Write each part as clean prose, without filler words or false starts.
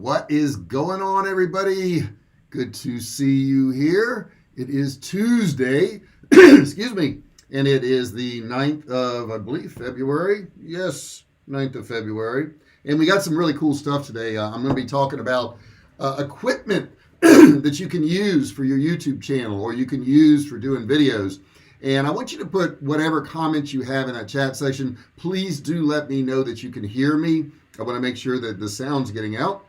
What is going on, everybody? Good to see you here. It is Tuesday, excuse me, and it is the 9th of, I believe, February. Yes, 9th of February. And we got some really cool stuff today. I'm going to be talking about equipment that you can use for your YouTube channel or you can use for doing videos. And I want you to put whatever comments you have in that chat section. Please do let me know that you can hear me. I want to make sure that the sound's getting out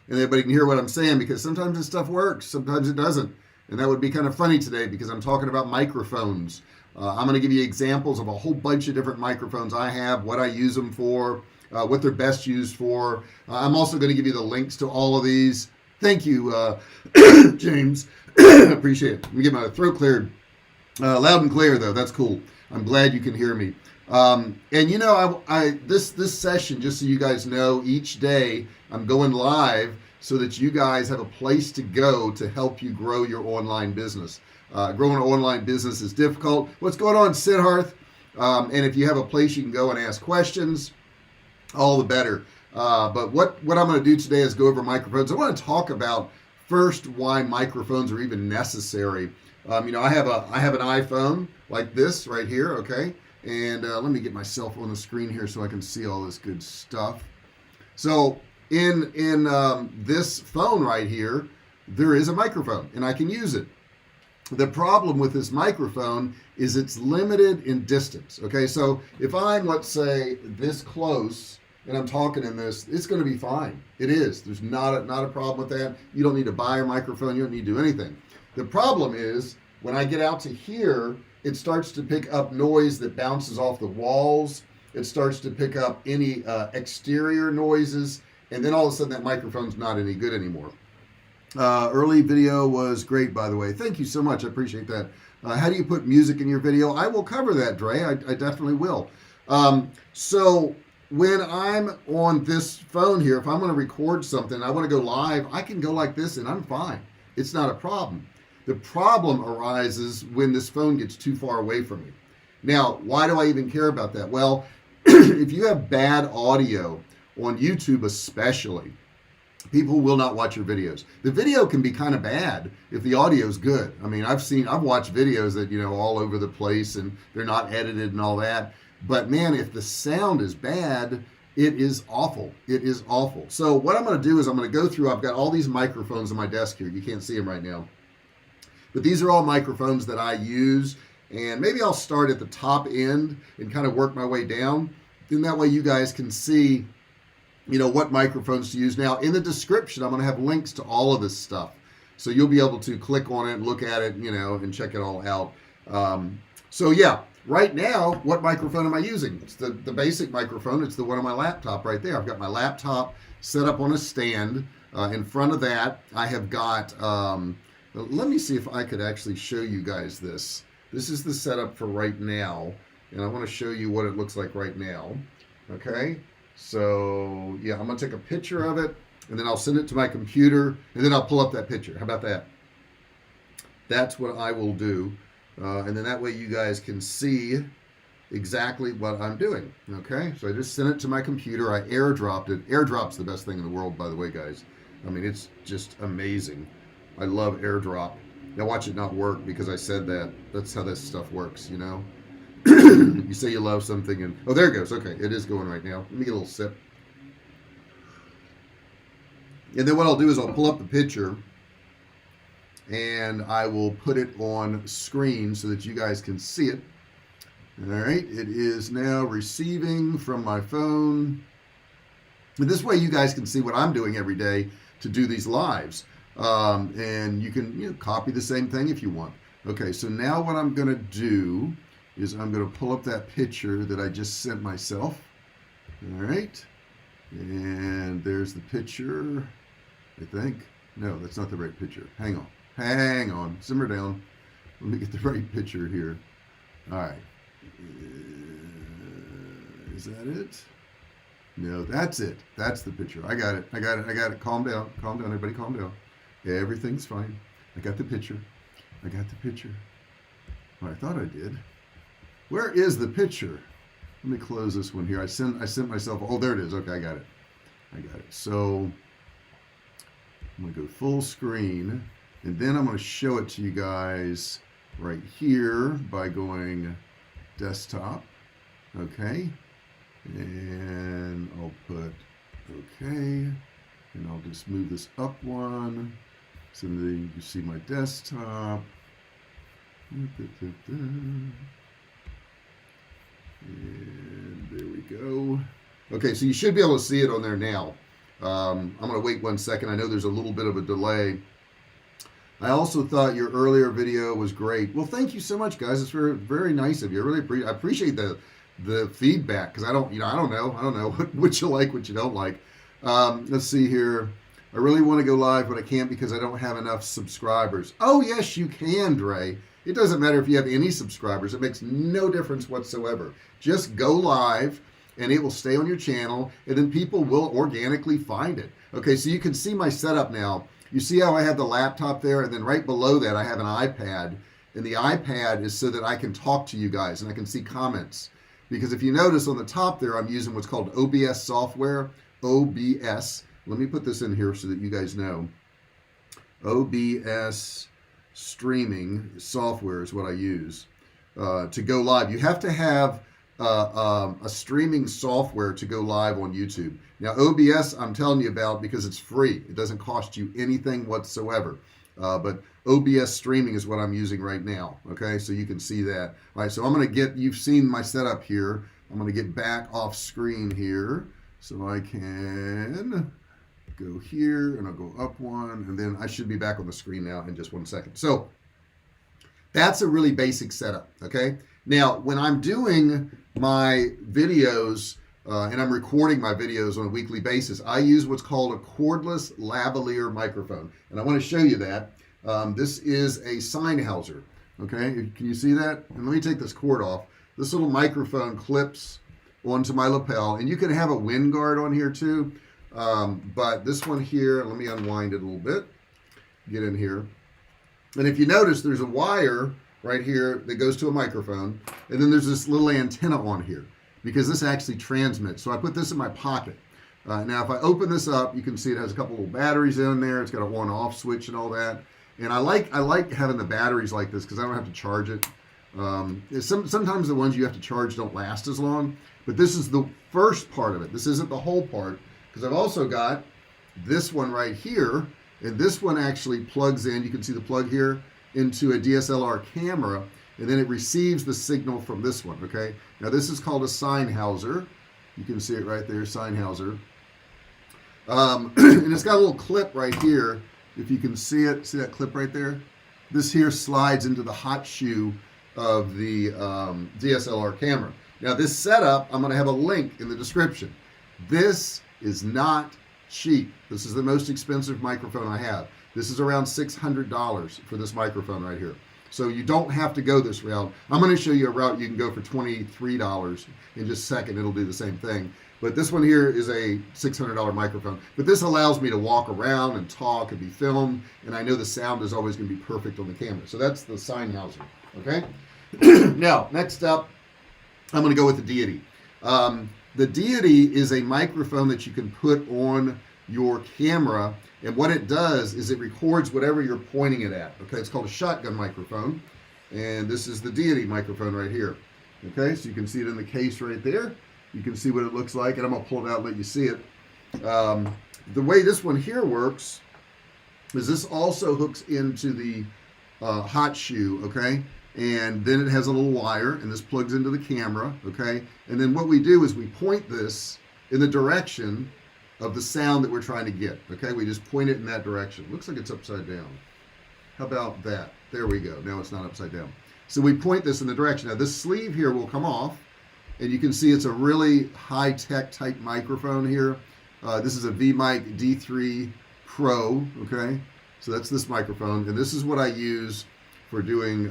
and everybody can hear what I'm saying, because sometimes this stuff works, sometimes it doesn't. And that would be kind of funny today because I'm talking about microphones. I'm going to give you examples of a whole bunch of different microphones I have, what I use them for, what they're best used for. I'm also going to give you the links to all of these. Thank you, James. Appreciate it. Let me get my throat cleared. Loud and clear, though. That's cool. I'm glad you can hear me. And you know, this session, just so you guys know, each day I'm going live so that you guys have a place to go to help you grow your online business. Growing an online business is difficult. What's going on, Sidharth? And if you have a place you can go and ask questions, all the better. But what I'm going to do today is go over microphones. I want to talk about first why microphones are even necessary. You know, I have an iPhone like this right here, okay? And let me get myself on the screen here so I can see all this good stuff. So in this phone right here, there is a microphone and I can use it. The problem with this microphone is it's limited in distance, okay? So if I'm, let's say, this close and I'm talking in this, it's going to be fine. It is. There's not a problem with that. You don't need to buy a microphone. You don't need to do anything. The problem is when I get out to here, it starts to pick up noise that bounces off the walls. It starts to pick up any exterior noises. And then all of a sudden that microphone's not any good anymore. Early video was great, by the way. Thank you so much. I appreciate that. How do you put music in your video? I will cover that, Dre. I definitely will. So when I'm on this phone here, if I'm going to record something, I want to go live, I can go like this and I'm fine. It's not a problem. The problem arises when this phone gets too far away from me. Now, why do I even care about that? Well, if you have bad audio on YouTube especially, people will not watch your videos. The video can be kind of bad if the audio is good. I mean, I've watched videos that, you know, all over the place and they're not edited and all that. But man, if the sound is bad, it is awful. It is awful. So what I'm going to do is I'm going to go through, I've got all these microphones on my desk here. You can't see them right now. But these are all microphones that I use. And maybe I'll start at the top end and kind of work my way down. Then that way you guys can see, you know, what microphones to use. Now in the description, I'm going to have links to all of this stuff. So you'll be able to click on it and look at it, you know, and check it all out. So yeah, right now, what microphone am I using? It's the basic microphone. It's the one on my laptop right there. I've got my laptop set up on a stand. In front of that, I have got, let me see if I could actually show you guys this. This is the setup for right now. And I want to show you what it looks like right now. Okay. So yeah, I'm going to take a picture of it and then I'll send it to my computer and then I'll pull up that picture. How about that? That's what I will do. And then that way you guys can see exactly what I'm doing. Okay. So I just sent it to my computer. I airdropped it. Airdrop's the best thing in the world, by the way, guys. I mean, it's just amazing. I love airdrop. Now watch it not work because I said that. That's how this stuff works, you know. You say you love something and oh, there it goes. Okay, it is going right now. Let me get a little sip. And then what I'll do is I'll pull up the picture and I will put it on screen so that you guys can see it. All right, it is now receiving from my phone. And this way you guys can see what I'm doing every day to do these lives. And you can, you know, copy the same thing if you want. Okay, so now what I'm going to do is I'm going to pull up that picture that I just sent myself. All right, and there's the picture, I think. No, that's not the right picture. Hang on, simmer down. Let me get the right picture here. All right, is that it? No, that's it. That's the picture. I got it. Calm down, everybody, calm down. Everything's fine. I got the picture. Well, I thought I did. Where is the picture? Let me close this one here. I sent myself. Oh, there it is. Okay, I got it. So I'm going to go full screen, and then I'm going to show it to you guys right here by going desktop. Okay, and I'll put okay, and I'll just move this up one so then you can see my desktop. And there we go. Okay, so you should be able to see it on there now. I'm going to wait 1 second. I know there's a little bit of a delay. I also thought your earlier video was great. Well, thank you so much, guys. It's very, very nice of you. I really appreciate the feedback, because I don't know what you like, what you don't like. Let's see here. I really want to go live, but I can't because I don't have enough subscribers. Oh, yes, you can, Dre. It doesn't matter if you have any subscribers. It makes no difference whatsoever. Just go live, and it will stay on your channel, and then people will organically find it. Okay, so you can see my setup now. You see how I have the laptop there, and then right below that I have an iPad, and the iPad is so that I can talk to you guys and I can see comments. Because if you notice on the top there, I'm using what's called OBS software. OBS. Let me put this in here so that you guys know. OBS streaming software is what I use to go live. You have to have a streaming software to go live on YouTube. Now OBS I'm telling you about because it's free. It doesn't cost you anything whatsoever. But OBS streaming is what I'm using right now. Okay, so you can see that. All right, so I'm going to get, you've seen my setup here. I'm going to get back off screen here so I can go here, and I'll go up one, and then I should be back on the screen now in just 1 second. So that's a really basic setup. Okay, now when I'm doing my videos and I'm recording my videos on a weekly basis, I use what's called a cordless lavalier microphone, and I want to show you that. This is a Sennheiser. Okay, can you see that? And let me take this cord off. This little microphone clips onto my lapel, and you can have a wind guard on here too, but this one here, let me unwind it a little bit, get in here, and if you notice there's a wire right here that goes to a microphone, and then there's this little antenna on here because this actually transmits. So I put this in my pocket. Now if I open this up, you can see it has a couple little batteries in there. It's got a on-off switch and all that, and I like having the batteries like this because I don't have to charge it. Sometimes the ones you have to charge don't last as long, but this is the first part of it. This isn't the whole part, because I've also got this one right here, and this one actually plugs in, you can see the plug here, into a DSLR camera, and then it receives the signal from this one. Okay, now this is called a Sennheiser. You can see it right there, Sennheiser. And it's got a little clip right here. If you can see it, see that clip right there? This here slides into the hot shoe of the DSLR camera. Now this setup, I'm going to have a link in the description. This is not cheap. This is the most expensive microphone I have. This is around $600 for this microphone right here. So you don't have to go this route. I'm going to show you a route you can go for $23 in just a second. It'll do the same thing. But this one here is a $600 microphone. But this allows me to walk around and talk and be filmed. And I know the sound is always going to be perfect on the camera. So that's the Sennheiser. Okay. Now, next up, I'm going to go with the Deity. The Deity is a microphone that you can put on your camera, and what it does is it records whatever you're pointing it at. Okay, it's called a shotgun microphone, and this is the Deity microphone right here. Okay, so you can see it in the case right there. You can see what it looks like, and I'm going to pull it out and let you see it. The way this one here works is this also hooks into the hot shoe. Okay, and then it has a little wire, and this plugs into the camera. Okay, and then what we do is we point this in the direction of the sound that we're trying to get. Okay, we just point it in that direction. Looks like it's upside down. How about that? There we go. Now it's not upside down. So we point this in the direction. Now this sleeve here will come off, and you can see it's a really high-tech type microphone here. This is a VMic D3 Pro. Okay, so that's this microphone, and this is what I use for doing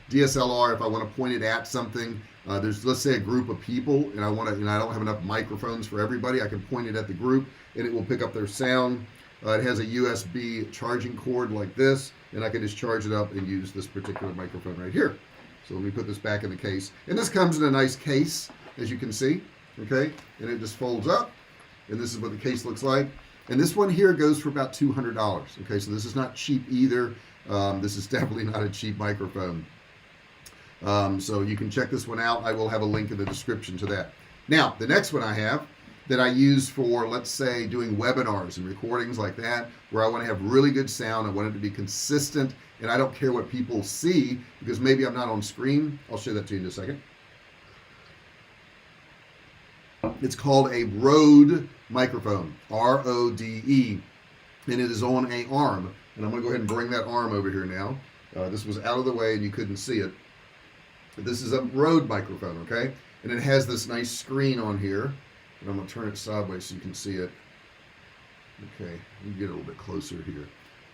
DSLR. If I want to point it at something, there's, let's say, a group of people, and I want to, I don't have enough microphones for everybody. I can point it at the group, and it will pick up their sound. It has a USB charging cord like this, and I can just charge it up and use this particular microphone right here. So let me put this back in the case, and this comes in a nice case, as you can see. Okay, and it just folds up, and this is what the case looks like. And this one here goes for about $200. Okay, so this is not cheap either. This is definitely not a cheap microphone. So you can check this one out. I will have a link in the description to that. Now, the next one I have that I use for, let's say, doing webinars and recordings like that, where I want to have really good sound. I want it to be consistent, and I don't care what people see because maybe I'm not on screen. I'll show that to you in a second. It's called a Rode microphone, R-O-D-E, and it is on a arm. And I'm going to go ahead and bring that arm over here now. This was out of the way and you couldn't see it. But this is a Rode microphone, okay? And it has this nice screen on here. And I'm going to turn it sideways so you can see it. Okay, let me get a little bit closer here.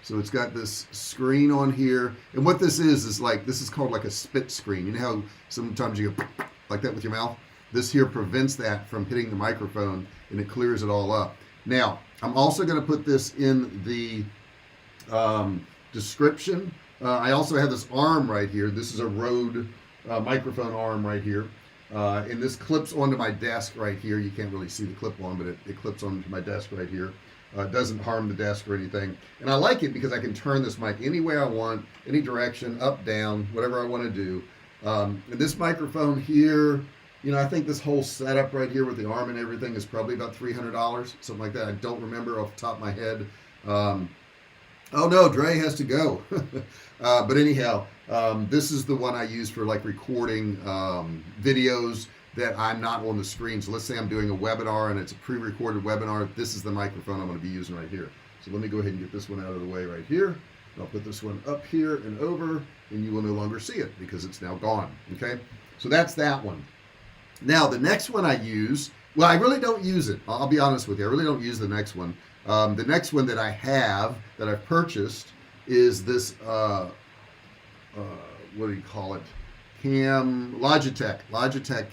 So it's got this screen on here. And what this is like, this is called like a spit screen. You know how sometimes you go like that with your mouth? This here prevents that from hitting the microphone and it clears it all up. Now, I'm also going to put this in the description. I also have this arm right here. This is a Rode microphone arm right here. And this clips onto my desk right here. You can't really see the clip on, but it clips onto my desk right here. It doesn't harm the desk or anything. And I like it because I can turn this mic any way I want, any direction, up, down, whatever I want to do. And this microphone here, you know, I think this whole setup right here with the arm and everything is probably about $300, something like that. I don't remember off the top of my head. Oh no, Dre has to go. But anyhow, this is the one I use for like recording videos that I'm not on the screen. So let's say I'm doing a webinar and it's a pre-recorded webinar. This is the microphone I'm going to be using right here. So let me go ahead and get this one out of the way right here. I'll put this one up here and over, and you will no longer see it because it's now gone. Okay, so that's that one. Now the next one I use, well, I really don't use it. I'll be honest with you. I really don't use the next one. The next one that I have, that I've purchased, is this, what do you call it? Logitech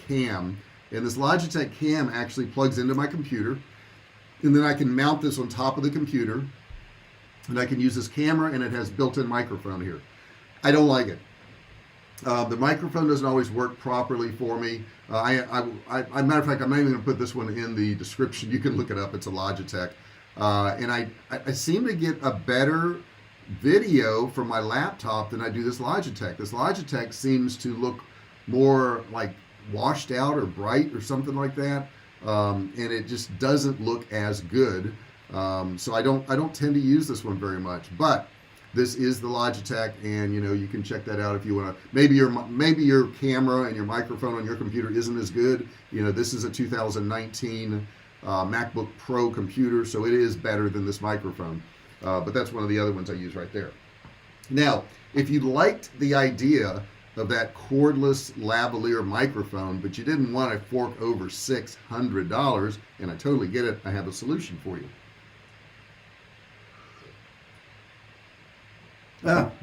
cam. And this Logitech cam actually plugs into my computer. And then I can mount this on top of the computer. And I can use this camera, and it has built-in microphone here. I don't like it. The microphone doesn't always work properly for me. Matter of fact, I'm not even going to put this one in the description. You can look it up. It's a Logitech. And I seem to get a better video from my laptop than I do this Logitech. This Logitech seems to look more like washed out or bright or something like that. And it just doesn't look as good. So I don't tend to use this one very much. But this is the Logitech, and you know, you can check that out if you want to. Maybe your camera and your microphone on your computer isn't as good. You know, this is a 2019 MacBook Pro computer, so it is better than this microphone. But that's one of the other ones I use right there. Now, if you liked the idea of that cordless lavalier microphone, but you didn't want to fork over $600, and I totally get it, I have a solution for you.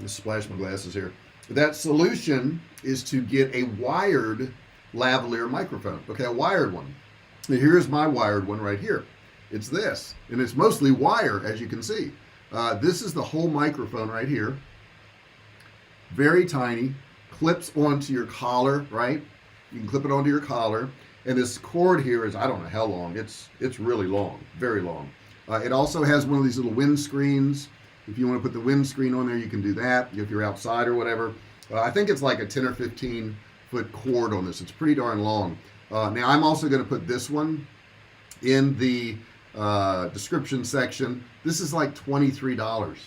Just splashed my glasses here. That solution is to get a wired lavalier microphone. Okay, a wired one. Now here's my wired one right here. It's this, and it's mostly wire, as you can see. This is the whole microphone right here. Very tiny, clips onto your collar, right? You can clip it onto your collar, and this cord here is, I don't know how long. It's really long, very long. It also has one of these little windscreens. If you want to put the windscreen on there, you can do that if you're outside or whatever. I think it's like a 10 or 15 foot cord on this. It's pretty darn long. Now I'm also going to put this one in the description section. This is like $23,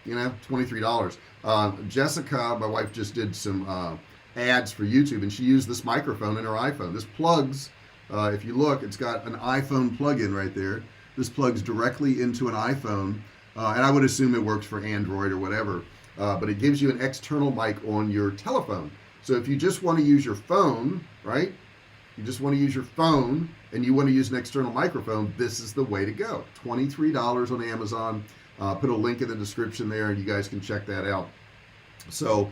you know, $23. Jessica, my wife, just did some ads for YouTube, and she used this microphone in her iPhone. This plugs, if you look, it's got an iPhone plug-in right there. This plugs directly into an iPhone. And I would assume it works for Android or whatever, but it gives you an external mic on your telephone. So if you just want to use your phone, right? You just want to use your phone and you want to use an external microphone, this is the way to go. $23 on Amazon. Put a link in the description there and you guys can check that out. So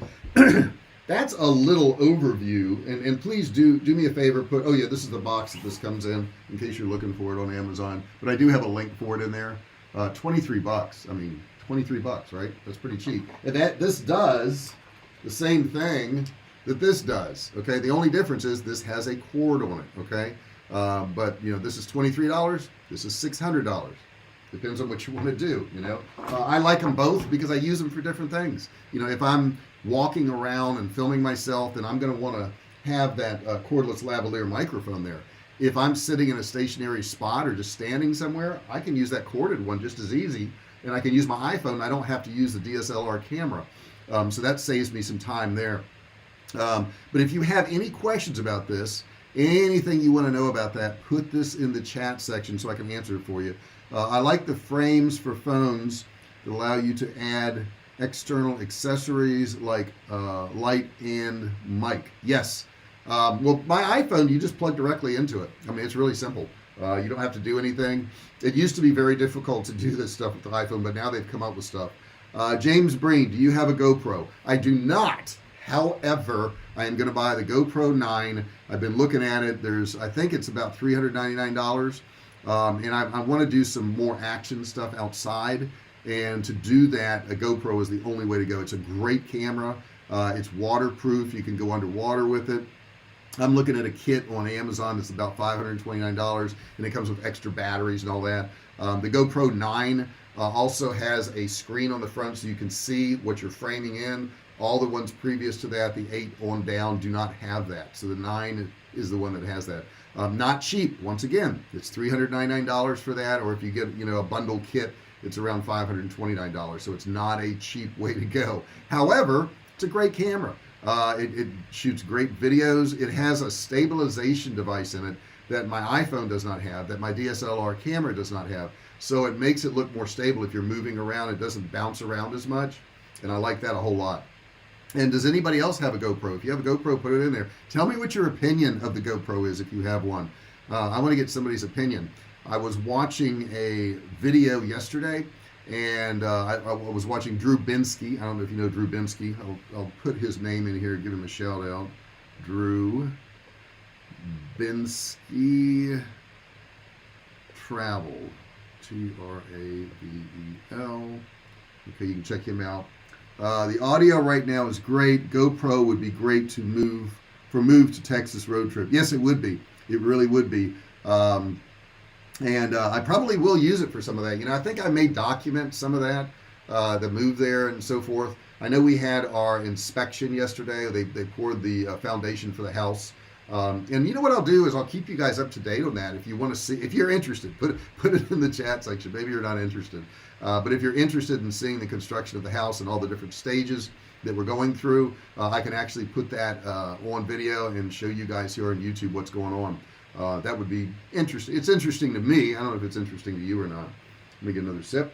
that's a little overview. And please do me a favor, oh yeah, this is the box that this comes in case you're looking for it on Amazon. But I do have a link for it in there. $23. I mean, $23, right? That's pretty cheap. And this does the same thing that this does. Okay. The only difference is this has a cord on it. Okay. But you know, this is $23. This is $600. Depends on what you want to do, you know. I like them both because I use them for different things. You know, if I'm walking around and filming myself, then I'm going to want to have that cordless lavalier microphone there. If I'm sitting in a stationary spot or just standing somewhere, I can use that corded one just as easy, and I can use my iPhone. I don't have to use the DSLR camera, so that saves me some time there. But if you have any questions about this, anything you want to know about that, put this in the chat section so I can answer it for you. I like the frames for phones that allow you to add external accessories like light and mic. Yes. Well, my iPhone, you just plug directly into it. I mean, it's really simple. You don't have to do anything. It used to be very difficult to do this stuff with the iPhone, but now they've come up with stuff. James Breen, do you have a GoPro? I do not. However, I am going to buy the GoPro 9. I've been looking at it. I think it's about $399. And I want to do some more action stuff outside. And to do that, a GoPro is the only way to go. It's a great camera. It's waterproof. You can go underwater with it. I'm looking at a kit on Amazon that's about $529, and it comes with extra batteries and all that. The GoPro 9 also has a screen on the front so you can see what you're framing in. All the ones previous to that, the 8 on down, do not have that. So the 9 is the one that has that. Not cheap. Once again, it's $399 for that, or if you get a bundle kit, it's around $529. So it's not a cheap way to go. However, it's a great camera. It shoots great videos. It has a stabilization device in it that my iPhone does not have, that my DSLR camera does not have. So it makes it look more stable. If you're moving around, it doesn't bounce around as much. And I like that a whole lot. And does anybody else have a GoPro? If you have a GoPro, put it in there. Tell me what your opinion of the GoPro is if you have one. I want to get somebody's opinion. I was watching a video yesterday, and I was watching Drew Binsky. I don't know if you know Drew Binsky. I'll put his name in here, give him a shout out. Drew Binsky Travel. Travel. Okay, you can check him out. The audio right now is great. GoPro would be great to move to Texas road trip. Yes, it would be. It really would be. And I probably will use it for some of that. I think I may document some of that, the move there and so forth. I know we had our inspection yesterday. They poured the foundation for the house. And you know what I'll do is I'll keep you guys up to date on that. If you want to see, if you're interested, put it in the chat section. Maybe you're not interested. But if you're interested in seeing the construction of the house and all the different stages that we're going through, I can actually put that on video and show you guys here on YouTube what's going on. That would be interesting. It's interesting to me. I don't know if it's interesting to you or not. Let me get another sip.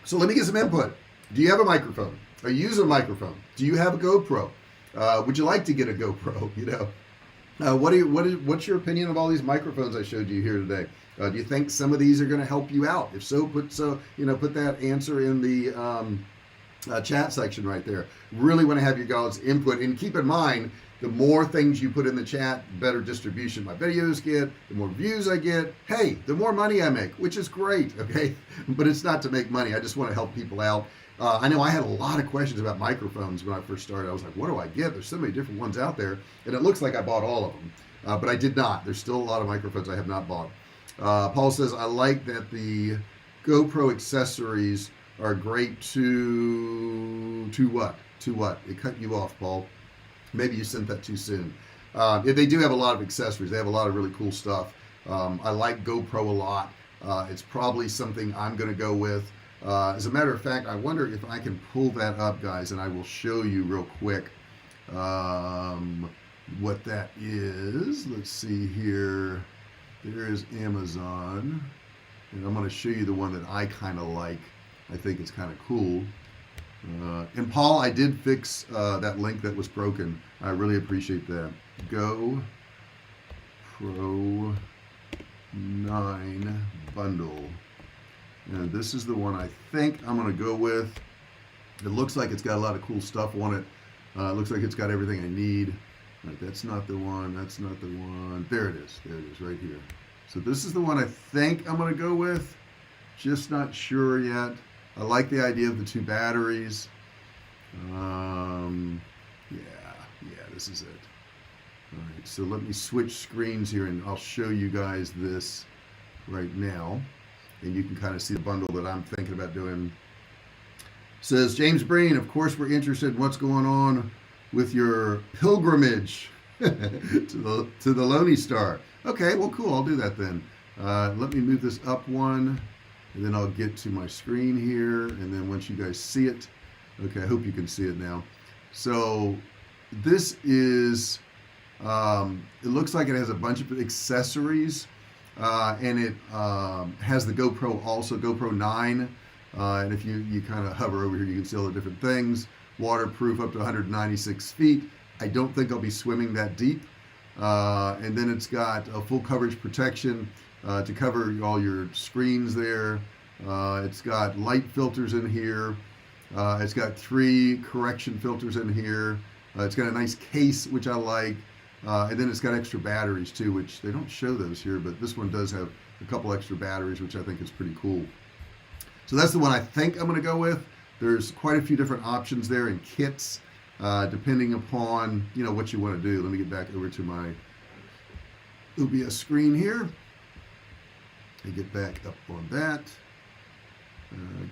So let me get some input. Do you have a microphone? Are you using a microphone? Do you have a GoPro? Would you like to get a GoPro? What's your opinion of all these microphones I showed you here today? Do you think some of these are going to help you out? If so, put that answer in the chat section right there. Really want to have your guys' input, and keep in mind, the more things you put in the chat, the better distribution my videos get, the more views I get. Hey, the more money I make, which is great, okay? But it's not to make money. I just want to help people out. I know I had a lot of questions about microphones when I first started. I was like, what do I get? There's so many different ones out there. And it looks like I bought all of them. But I did not. There's still a lot of microphones I have not bought. Paul says, I like that the GoPro accessories are great to what? To what? It cut you off, Paul. Maybe you sent that too soon. They do have a lot of accessories. They have a lot of really cool stuff. I like GoPro a lot. It's probably something I'm going to go with. As a matter of fact, I wonder if I can pull that up, guys, and I will show you real quick what that is. Let's see here. There is Amazon, and I'm going to show you the one that I kind of like. I think it's kind of cool. And Paul, I did fix that link that was broken. I really appreciate that. GoPro 9 bundle. And this is the one I think I'm going to go with. It looks like it's got a lot of cool stuff on it. It looks like it's got everything I need. Right, that's not the one. That's not the one. There it is. There it is right here. So this is the one I think I'm going to go with. Just not sure yet. I like the idea of the 2 batteries. Yeah, this is it. All right, so let me switch screens here and I'll show you guys this right now, and you can kind of see the bundle that I'm thinking about doing. Says James Breen, of course we're interested in what's going on with your pilgrimage to the Lonely Star. Okay, well, cool. I'll do that then. Let me move this up one, and then I'll get to my screen here. And then once you guys see it, okay, I hope you can see it now. So this is, it looks like it has a bunch of accessories, and it has the GoPro also, GoPro 9. And if you kind of hover over here, you can see all the different things. Waterproof up to 196 feet. I don't think I'll be swimming that deep. And then it's got a full coverage protection to cover all your screens there. It's got light filters in here. It's got 3 correction filters in here. It's got a nice case, which I like. And then it's got extra batteries too, which they don't show those here, but this one does have a couple extra batteries, which I think is pretty cool. So that's the one I think I'm going to go with. There's quite a few different options there in kits, depending upon what you want to do. Let me get back over to my OBS screen here and get back up on that.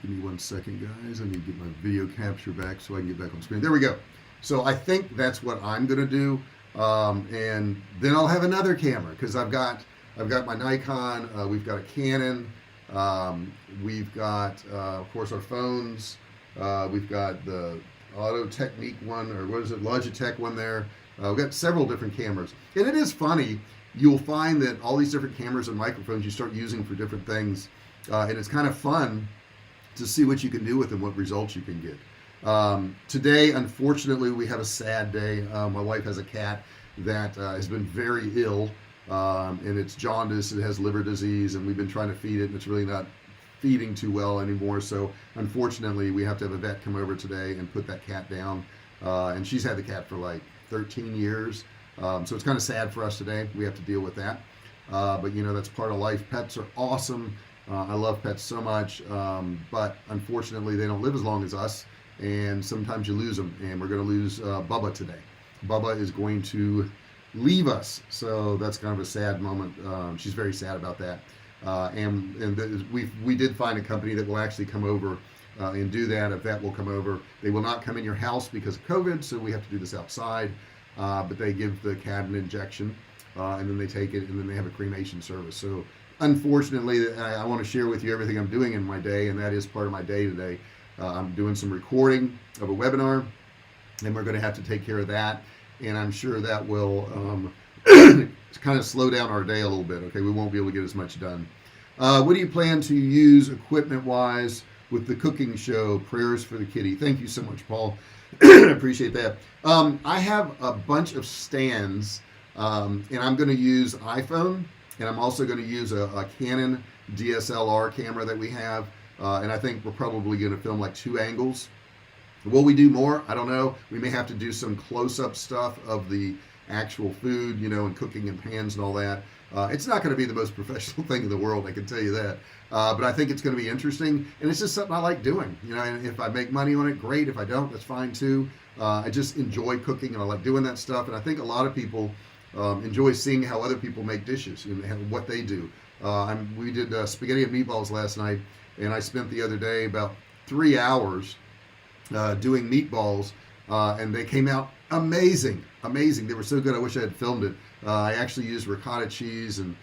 Give me 1 second, guys. I need to get my video capture back so I can get back on screen. There we go. So I think that's what I'm going to do, and then I'll have another camera because I've got my Nikon. We've got a Canon. We've got, of course, our phones. We've got the Auto Technique one, or what is it, Logitech one there. We've got several different cameras. And it is funny, you'll find that all these different cameras and microphones you start using for different things. And it's kind of fun to see what you can do with them, what results you can get. Today, unfortunately, we have a sad day. My wife has a cat that has been very ill. And it's jaundice, it has liver disease, and we've been trying to feed it, and it's really not feeding too well anymore. So unfortunately, we have to have a vet come over today and put that cat down. And she's had the cat for like 13 years. So it's kind of sad for us today. We have to deal with that. But that's part of life. Pets are awesome. I love pets so much. But unfortunately, they don't live as long as us. And sometimes you lose them. And we're going to lose Bubba today. Bubba is going to leave us, so that's kind of a sad moment. She's very sad about that, and we did find a company that will actually come over and do that. If that will come over, they will not come in your house because of COVID, so we have to do this outside, but they give the cat an injection, and then they take it, and then they have a cremation service. So unfortunately, I want to share with you everything I'm doing in my day, and that is part of my day today. I'm doing some recording of a webinar, and we're going to have to take care of that. And I'm sure that will kind of slow down our day a little bit. Okay, we won't be able to get as much done. What do you plan to use equipment-wise with the cooking show? Prayers for the kitty. Thank you so much, Paul. I appreciate that. I have a bunch of stands, and I'm going to use iPhone, and I'm also going to use a Canon DSLR camera that we have, and I think we're probably going to film like 2 angles. Will we do more? I don't know. We may have to do some close-up stuff of the actual food, and cooking in pans and all that. It's not going to be the most professional thing in the world, I can tell you that. But I think it's going to be interesting, and it's just something I like doing. And if I make money on it, great. If I don't, that's fine too. I just enjoy cooking, and I like doing that stuff. And I think a lot of people enjoy seeing how other people make dishes and what they do. We did spaghetti and meatballs last night, and I spent the other day about 3 hours doing meatballs, and they came out amazing. They were so good. I wish I had filmed it. I actually used ricotta cheese and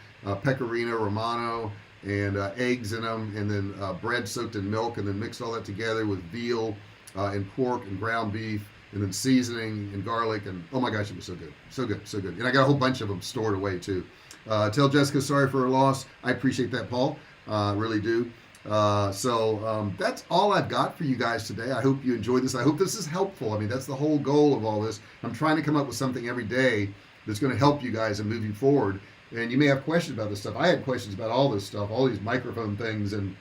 pecorino romano and eggs in them, and then bread soaked in milk, and then mixed all that together with veal and pork and ground beef, and then seasoning and garlic, and oh my gosh, it was so good. And I got a whole bunch of them stored away too. Tell Jessica sorry for her loss. I appreciate that, Paul. Really do. So that's all I've got for you guys today. I hope you enjoyed this. I hope this is helpful. I mean, that's the whole goal of all this. I'm trying to come up with something every day that's going to help you guys and move you forward. And you may have questions about this stuff. I had questions about all this stuff, all these microphone things, and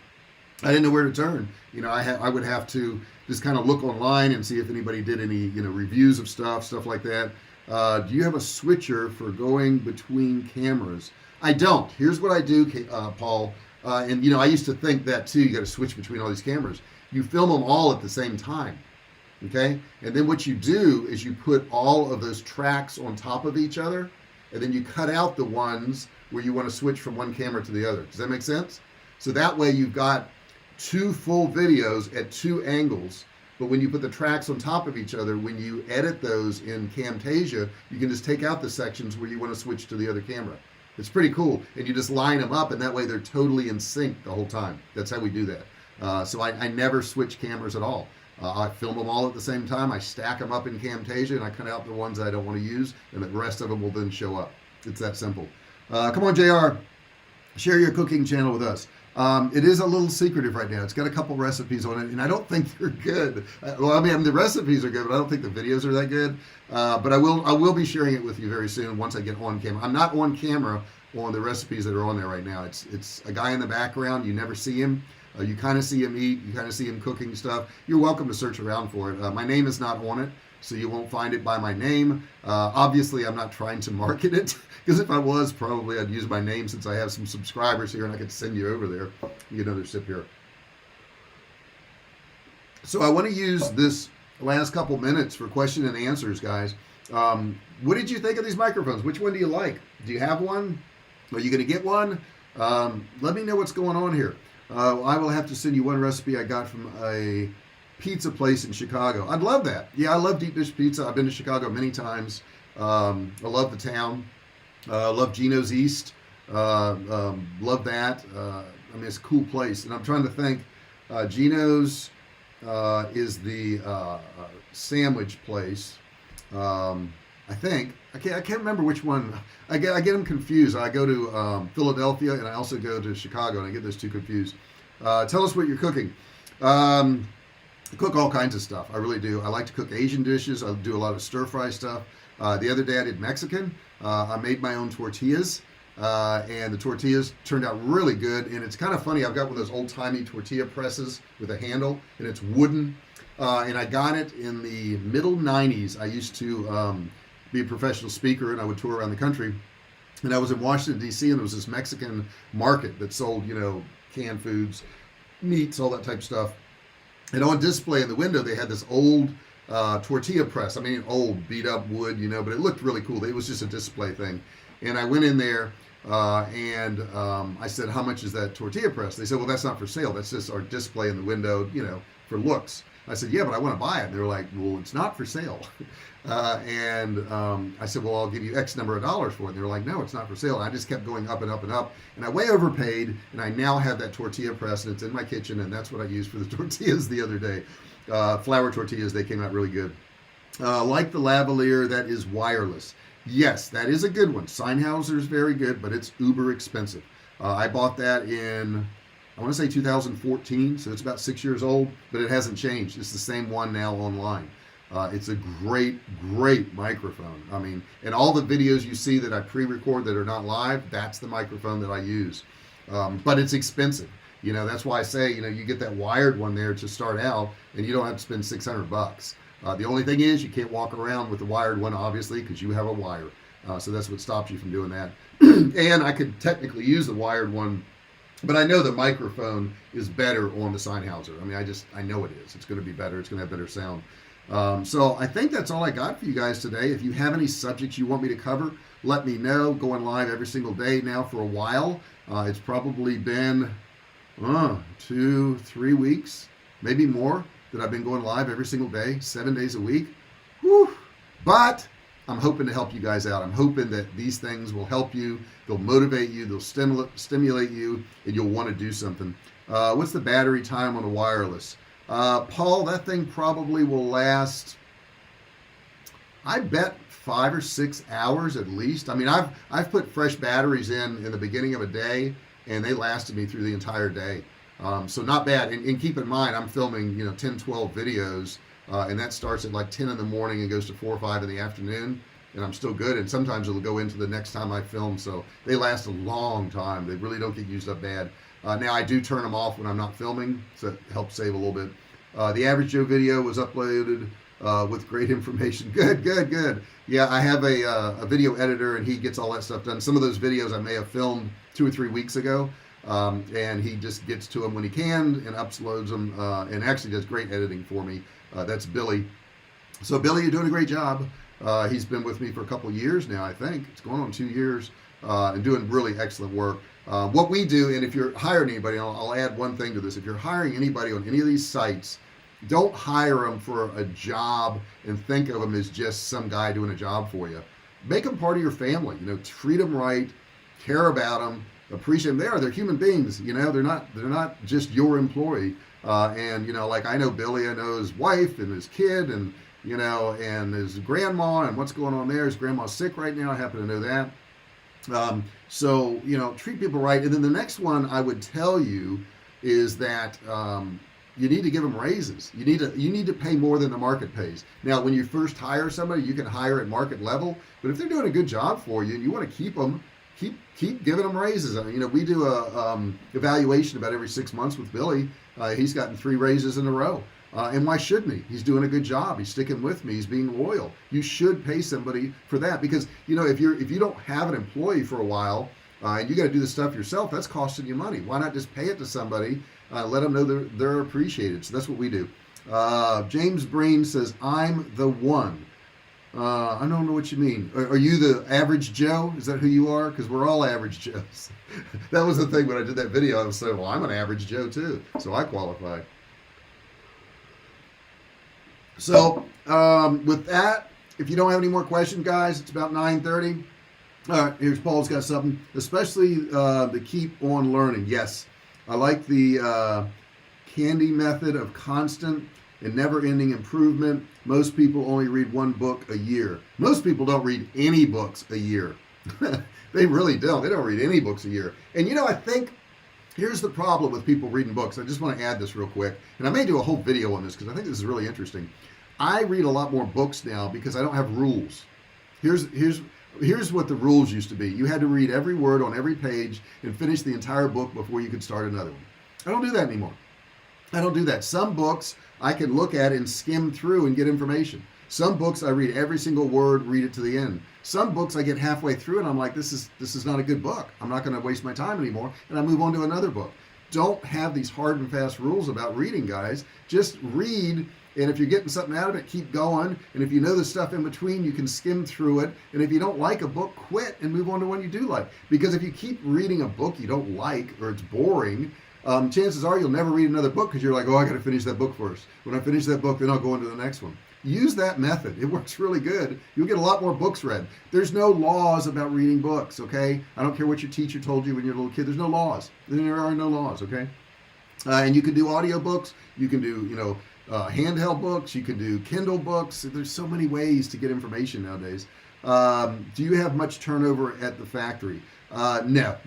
I didn't know where to turn. I would have to just kind of look online and see if anybody did any, reviews of stuff like that. Do you have a switcher for going between cameras? I don't. Here's what I do, Paul. And I used to think that too. You got to switch between all these cameras. You film them all at the same time, okay? And then what you do is you put all of those tracks on top of each other, and then you cut out the ones where you want to switch from one camera to the other. Does that make sense? So that way you've got 2 full videos at 2 angles, but when you put the tracks on top of each other, when you edit those in Camtasia, you can just take out the sections where you want to switch to the other camera. It's pretty cool, and you just line them up, and that way they're totally in sync the whole time. That's how we do that. So I never switch cameras at all. I film them all at the same time. I stack them up in Camtasia, and I cut out the ones that I don't want to use, and the rest of them will then show up. It's that simple. Come on, JR, share your cooking channel with us. It is a little secretive right now. It's got a couple recipes on it, and I don't think they're good. Well, I mean, the recipes are good, but I don't think the videos are that good. But I will be sharing it with you very soon once I get on camera. I'm not on camera on the recipes that are on there right now. It's a guy in the background. You never see him. You kind of see him eat. You kind of see him cooking stuff. You're welcome to search around for it. My name is not on it, so you won't find it by my name. Obviously, I'm not trying to market it, because if I was, probably I'd use my name, since I have some subscribers here and I could send you over there. You get another sip here. So I want to use this last couple minutes for question and answers, guys. What did you think of these microphones? Which one do you like? Do you have one? Are you going to get one? Let me know what's going on here. I will have to send you one recipe I got from a pizza place in Chicago. I'd love that. Yeah, I love deep dish pizza. I've been to Chicago many times. I love the town. Love Gino's East. Love that. I mean, it's a cool place. And I'm trying to think. Gino's is the sandwich place. I think. I can't remember which one. I get them confused. I go to Philadelphia, and I also go to Chicago, and I get those two confused. Tell us what you're cooking. I cook all kinds of stuff. I really do. I like to cook Asian dishes. I do a lot of stir fry stuff. The other day I did Mexican. I made my own tortillas, and the tortillas turned out really good. And it's kind of funny. I've got one of those old-timey tortilla presses with a handle, and it's wooden. And I got it in the middle 90s. I used to be a professional speaker, and I would tour around the country. And I was in Washington, D.C., and there was this Mexican market that sold, canned foods, meats, all that type of stuff. And on display in the window, they had this old tortilla press. I mean, old, beat up wood, but it looked really cool. It was just a display thing. And I went in there, and I said, how much is that tortilla press? They said, well, that's not for sale. That's just our display in the window, for looks. I said, yeah, but I want to buy it. And they were like, well, it's not for sale. I said, well, I'll give you X number of dollars for it. And they were like, no, it's not for sale. And I just kept going up and up and up. And I way overpaid. And I now have that tortilla press, and it's in my kitchen. And that's what I used for the tortillas the other day. Flour tortillas, they came out really good. Like the Lavalier, that is wireless. Yes, that is a good one. Sennheiser is very good, but it's uber expensive. I bought that in, I want to say 2014, so it's about 6 years old, but it hasn't changed. It's the same one now online. It's a great, great microphone. I mean, and all the videos you see that I pre-record that are not live, that's the microphone that I use. But it's expensive. That's why I say, you get that wired one there to start out, and you don't have to spend $600. The only thing is you can't walk around with the wired one, obviously, because you have a wire. So that's what stops you from doing that. And I could technically use the wired one, but I know the microphone is better on the Sennheiser. I mean, I know it is. It's going to be better. It's going to have better sound. So I think that's all I got for you guys today. If you have any subjects you want me to cover, let me know. Going live every single day now for a while. It's probably been 2-3 weeks, maybe more, that I've been going live every single day, 7 days a week. Whew. But I'm hoping to help you guys out. I'm hoping that these things will help you. They'll motivate you. They'll stimulate you, and you'll want to do something. What's the battery time on a wireless? Paul, that thing probably will last, I bet 5 or 6 hours at least. I mean, I've put fresh batteries in the beginning of a day, and they lasted me through the entire day. So not bad. And keep in mind, I'm filming 10, 12 videos, and that starts at like 10 in the morning and goes to 4 or 5 in the afternoon, and I'm still good. And sometimes it'll go into the next time I film, so they last a long time. They really don't get used up bad. Now I do turn them off when I'm not filming, so it helps save a little bit. The Average Joe video was uploaded with great information. Good. Yeah, I have a video editor, and he gets all that stuff done. Some of those videos I may have filmed 2 or 3 weeks ago, and he just gets to them when he can and uploads them, and actually does great editing for me. That's Billy. So Billy, you're doing a great job. He's been with me for a couple of years now, I think. It's going on 2 years. and doing really excellent work. What we do, and if you're hiring anybody, I'll add one thing to this. If you're hiring anybody on any of these sites, don't hire them for a job and think of them as just some guy doing a job for you. Make them part of your family. Treat them right, care about them, appreciate them. They're human beings. They're not just your employee. And like I know Billy, I know his wife and his kid, and and his grandma, and what's going on there. His grandma's sick right now. I happen to know that. So treat people right. And then the next one I would tell you is that you need to give them raises. You need to pay more than the market pays. Now, when you first hire somebody, you can hire at market level, but if they're doing a good job for you and you want to keep them, keep giving them raises. We do a evaluation about every 6 months with Billy. He's gotten 3 raises in a row. And why shouldn't he? He's doing a good job. He's sticking with me. He's being loyal. You should pay somebody for that, because if you don't have an employee for a while and you got to do the stuff yourself, that's costing you money. Why not just pay it to somebody? Let them know they're appreciated. So that's what we do. James Breen says, "I'm the one." I don't know what you mean. Are you the average Joe? Is that who you are? Because we're all average Joes. That was the thing when I did that video. I was saying, well, I'm an average Joe too, so I qualify. So with that, if you don't have any more questions, guys, it's about 9:30. All right, here's Paul's got something, especially the keep on learning. Yes, I like the candy method of constant and never-ending improvement. Most people only read 1 book a year. Most people don't read any books a year. They really don't. They don't read any books a year. And I think here's the problem with people reading books. I just want to add this real quick, and I may do a whole video on this because I think this is really interesting. I read a lot more books now because I don't have rules. Here's what the rules used to be. You had to read every word on every page and finish the entire book before you could start another one. I don't do that anymore. I don't do that. Some books I can look at and skim through and get information. Some books I read every single word, read it to the end. Some books I get halfway through and I'm like, this is not a good book. I'm not going to waste my time anymore, and I move on to another book. Don't have these hard and fast rules about reading, guys. Just read, and if you're getting something out of it, keep going. And if you know the stuff in between, you can skim through it. And if you don't like a book, quit and move on to one you do like. Because if you keep reading a book you don't like or it's boring, chances are you'll never read another book because you're like, oh, I got to finish that book first. When I finish that book, then I'll go into the next one. Use that method. It works really good. You'll get a lot more books read. There's no laws about reading books, okay? I don't care what your teacher told you when you're a little kid. There's no laws. There are no laws, okay? And you can do audiobooks. You can do, handheld books. You can do Kindle books. There's so many ways to get information nowadays. Do you have much turnover at the factory? No.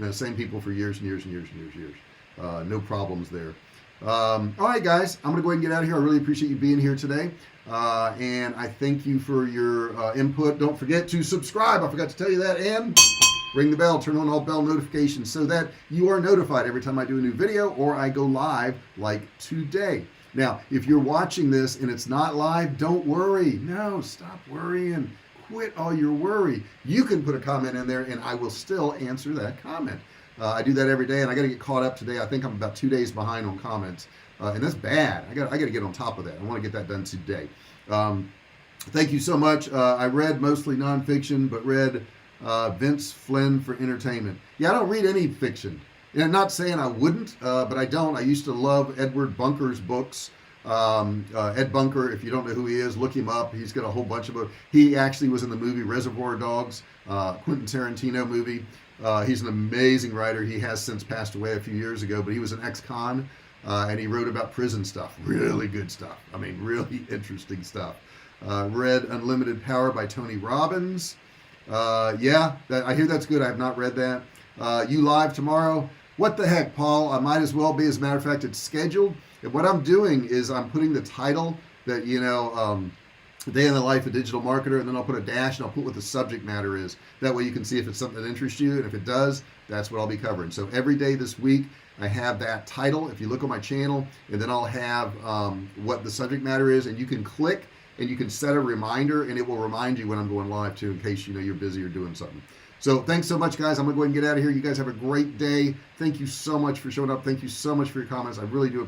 Same people for years and years and years and years and years. No problems there. All right, guys, I'm going to go ahead and get out of here. I really appreciate you being here today. And I thank you for your input. Don't forget to subscribe. I forgot to tell you that. And ring the bell, turn on all bell notifications so that you are notified every time I do a new video or I go live like today. Now, if you're watching this and it's not live, don't worry. No, stop worrying. Quit all your worry. You can put a comment in there and I will still answer that comment. I do that every day, and I got to get caught up today. I think I'm about 2 days behind on comments, and that's bad. I got to get on top of that. I want to get that done today. Thank you so much. I read mostly nonfiction, but read Vince Flynn for entertainment. Yeah, I don't read any fiction. And I'm not saying I wouldn't, but I don't. I used to love Edward Bunker's books. Ed Bunker, if you don't know who he is, look him up. He's got a whole bunch of books. He actually was in the movie Reservoir Dogs, Quentin Tarantino movie. He's an amazing writer. He has since passed away a few years ago, but he was an ex-con, and he wrote about prison stuff. Really good stuff. I mean, really interesting stuff. Read Unlimited Power by Tony Robbins. I hear that's good. I have not read that. You live tomorrow? What the heck, Paul? I might as well be. As a matter of fact, it's scheduled. And what I'm doing is I'm putting the title that, Day in the Life of Digital Marketer, and then I'll put a dash and I'll put what the subject matter is. That way you can see if it's something that interests you, and if it does, that's what I'll be covering. So every day this week I have that title, if you look on my channel, and then I'll have what the subject matter is, and you can click and you can set a reminder, and it will remind you when I'm going live too, in case you're busy or doing something. So thanks so much, guys. I'm going to go ahead and get out of here. You guys have a great day. Thank you so much for showing up. Thank you so much for your comments. I really do appreciate it.